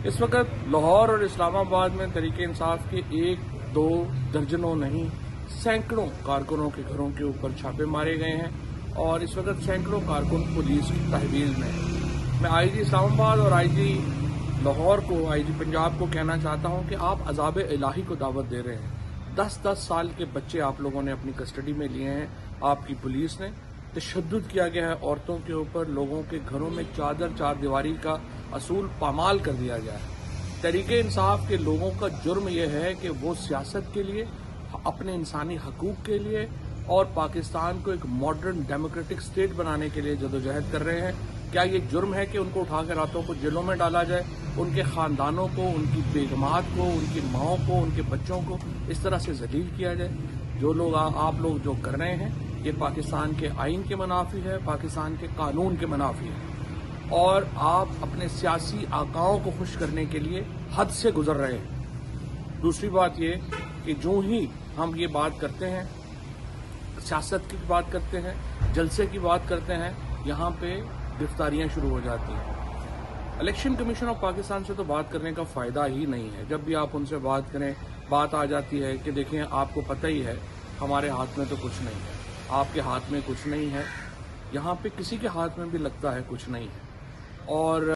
इस वक्त लाहौर और इस्लामाबाद में तहरीक इंसाफ के 1-2 दर्जनों नहीं सैकड़ों कारकुनों के घरों के ऊपर छापे मारे गए हैं और इस वक्त सैकड़ों कारकुन पुलिस की तहवील में हैं। मैं आईजी इस्लामाबाद और आईजी लाहौर को, आईजी पंजाब को कहना चाहता हूं कि आप अज़ाब इलाही को दावत दे रहे हैं। 10-10 साल के बच्चे आप लोगों ने अपनी कस्टडी में लिए हैं। आपकी पुलिस ने तशद्दुद किया गया है औरतों के ऊपर, लोगों के घरों में चार दीवारी का असूल पामाल कर दिया गया है। तहरीक इंसाफ के लोगों का जुर्म यह है कि वो सियासत के लिए, अपने इंसानी हकूक के लिए और पाकिस्तान को एक मॉडर्न डेमोक्रेटिक स्टेट बनाने के लिए जदोजहद कर रहे हैं। क्या ये जुर्म है कि उनको उठाकर रातों को जेलों में डाला जाए, उनके खानदानों को, उनकी बेगमात को, उनकी माओं को, उनके बच्चों को इस तरह से जलील किया जाए? जो लोग आप लोग जो कर रहे हैं ये पाकिस्तान के आइन के मुनाफी है, पाकिस्तान के कानून के मुनाफी है और आप अपने सियासी आकाओं को खुश करने के लिए हद से गुजर रहे हैं। दूसरी बात ये कि जो ही हम ये बात करते हैं, सियासत की बात करते हैं, जलसे की बात करते हैं, यहाँ पे गिरफ्तारियां शुरू हो जाती हैं। इलेक्शन कमीशन ऑफ पाकिस्तान से तो बात करने का फायदा ही नहीं है। जब भी आप उनसे बात करें, बात आ जाती है कि देखें आपको पता ही है हमारे हाथ में तो कुछ नहीं है, आपके हाथ में कुछ नहीं है, यहाँ पे किसी के हाथ में भी लगता है कुछ नहीं है। और